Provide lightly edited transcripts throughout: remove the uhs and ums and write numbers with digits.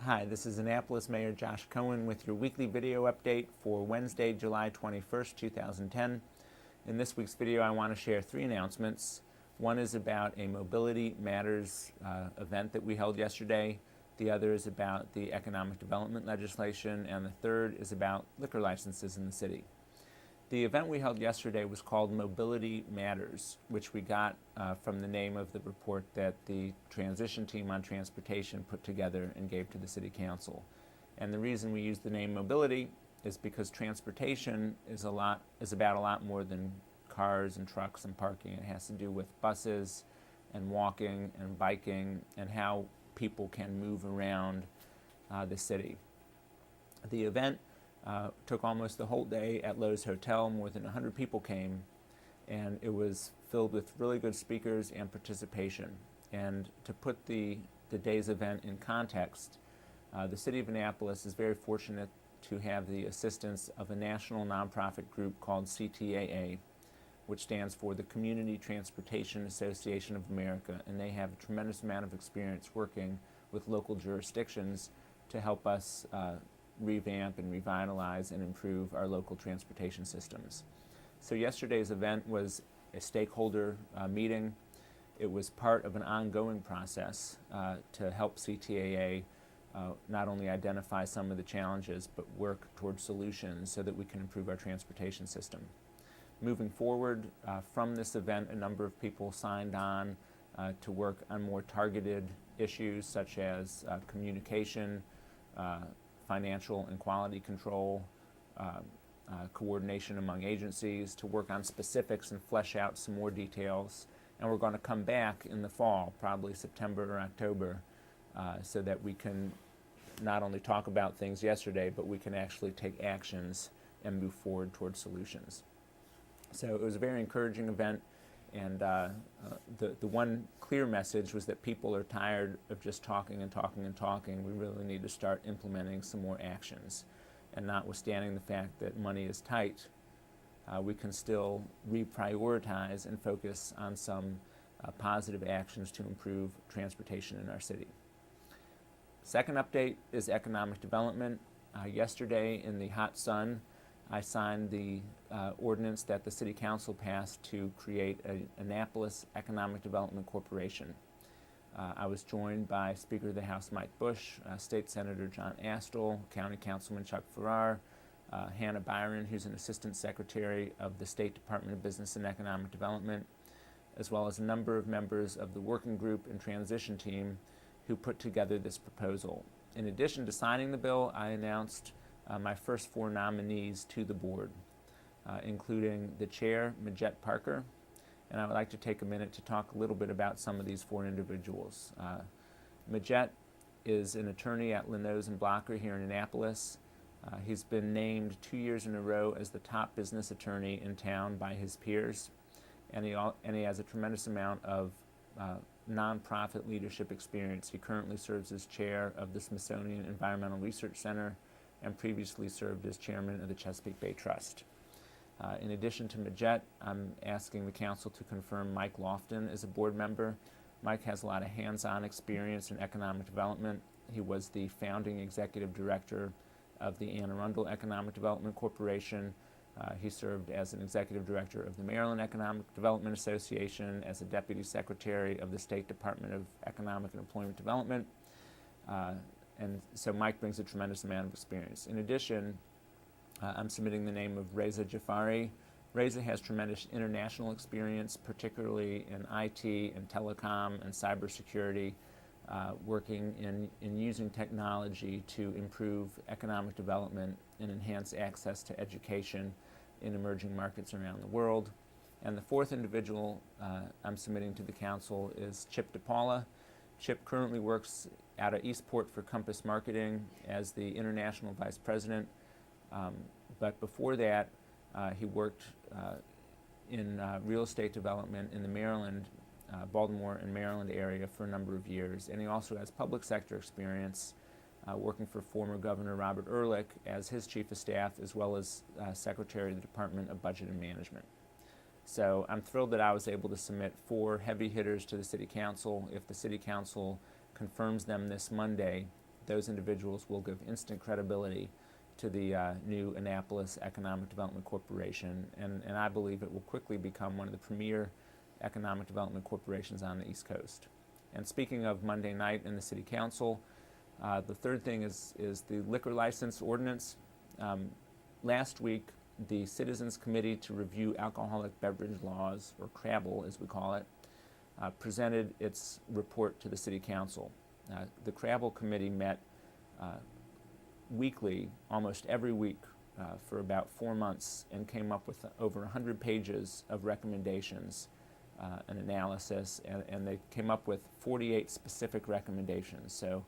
Hi, this is Annapolis Mayor Josh Cohen with your weekly video update for Wednesday, July 21st, 2010. In this week's video, I want to share three announcements. One is about a Mobility Matters event that we held yesterday. The other is about the economic development legislation, and the third is about liquor licenses in the city. The event we held yesterday was called Mobility Matters, which we got from the name of the report that the transition team on transportation put together and gave to the City Council. And the reason we used the name mobility is because transportation is about a lot more than cars and trucks and parking. It has to do with buses and walking and biking and how people can move around the city. The event took almost the whole day at Lowe's Hotel. More than 100 people came, and it was filled with really good speakers and participation. And to put the day's event in context, the City of Annapolis is very fortunate to have the assistance of a national nonprofit group called CTAA, which stands for the Community Transportation Association of America, and they have a tremendous amount of experience working with local jurisdictions to help us revamp and revitalize and improve our local transportation systems. So yesterday's event was a stakeholder meeting. It was part of an ongoing process to help CTAA not only identify some of the challenges, but work towards solutions so that we can improve our transportation system. Moving forward from this event, a number of people signed on to work on more targeted issues such as communication, financial and quality control, coordination among agencies, to work on specifics and flesh out some more details. And we're going to come back in the fall, probably September or October, so that we can not only talk about things yesterday, but we can actually take actions and move forward towards solutions. So it was a very encouraging event, and the one clear message was that people are tired of just talking and talking and talking. We really need to start implementing some more actions. And notwithstanding the fact that money is tight, we can still reprioritize and focus on some positive actions to improve transportation in our city. Second update is economic development. Yesterday in the hot sun, I signed the ordinance that the City Council passed to create an Annapolis Economic Development Corporation. I was joined by Speaker of the House Mike Bush, State Senator John Astle, County Councilman Chuck Farrar, Hannah Byron, who's an Assistant Secretary of the State Department of Business and Economic Development, as well as a number of members of the working group and transition team who put together this proposal. In addition to signing the bill, I announced my first four nominees to the board, including the chair, Majette Parker, and I would like to take a minute to talk a little bit about some of these four individuals. Majette is an attorney at Lenoes and Blocker here in Annapolis. He's been named 2 years in a row as the top business attorney in town by his peers, and he has a tremendous amount of nonprofit leadership experience. He currently serves as chair of the Smithsonian Environmental Research Center and previously served as chairman of the Chesapeake Bay Trust. In addition to Majette, I'm asking the council to confirm Mike Lofton as a board member. Mike has a lot of hands-on experience in economic development. He was the founding executive director of the Anne Arundel Economic Development Corporation. He served as an executive director of the Maryland Economic Development Association, as a deputy secretary of the State Department of Economic and Employment Development. And so Mike brings a tremendous amount of experience. In addition, I'm submitting the name of Reza Jafari. Reza has tremendous international experience, particularly in IT and telecom and cybersecurity, working in using technology to improve economic development and enhance access to education in emerging markets around the world. And the fourth individual I'm submitting to the council is Chip DePaula. Chip currently works out of Eastport for Compass Marketing as the international vice president. But before that, he worked in real estate development in the Baltimore and Maryland area for a number of years. And he also has public sector experience working for former Governor Robert Ehrlich as his chief of staff, as well as secretary of the Department of Budget and Management. So I'm thrilled that I was able to submit 4 heavy hitters to the City Council. If the City Council confirms them this Monday, those individuals will give instant credibility to the new Annapolis Economic Development Corporation, and I believe it will quickly become one of the premier economic development corporations on the East Coast. And speaking of Monday night in the City Council, the third thing is the liquor license ordinance. Last week, the Citizens Committee to Review Alcoholic Beverage Laws, or CRABL as we call it, presented its report to the City Council. The CRABL Committee met weekly, almost every week, for about 4 months, and came up with over 100 pages of recommendations, an analysis, and they came up with 48 specific recommendations. So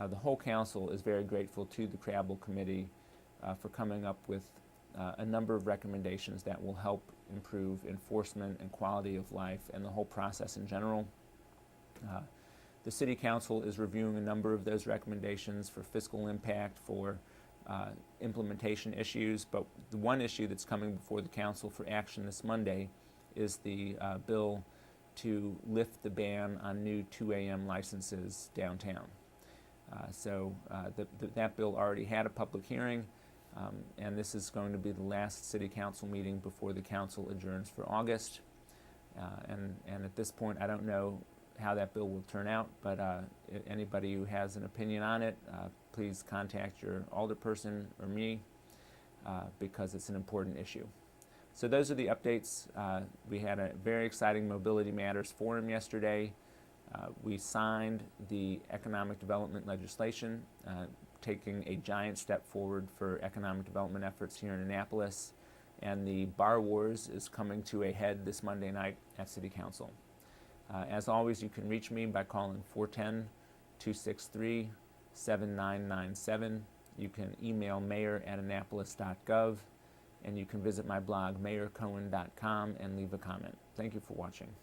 the whole council is very grateful to the CRABL Committee for coming up with a number of recommendations that will help improve enforcement and quality of life and the whole process in general. The City Council is reviewing a number of those recommendations for fiscal impact, for implementation issues, but the one issue that's coming before the Council for action this Monday is the bill to lift the ban on new 2 a.m. licenses downtown. That bill already had a public hearing, and this is going to be the last City Council meeting before the Council adjourns for August. And at this point, I don't know how that bill will turn out, but anybody who has an opinion on it, please contact your alderperson or me, because it's an important issue. So those are the updates. We had a very exciting Mobility Matters Forum yesterday. We signed the economic development legislation, taking a giant step forward for economic development efforts here in Annapolis, and the Bar Wars is coming to a head this Monday night at City Council. As always, you can reach me by calling 410-263-7997. You can email mayor@annapolis.gov, and you can visit my blog mayorcohen.com and leave a comment. Thank you for watching.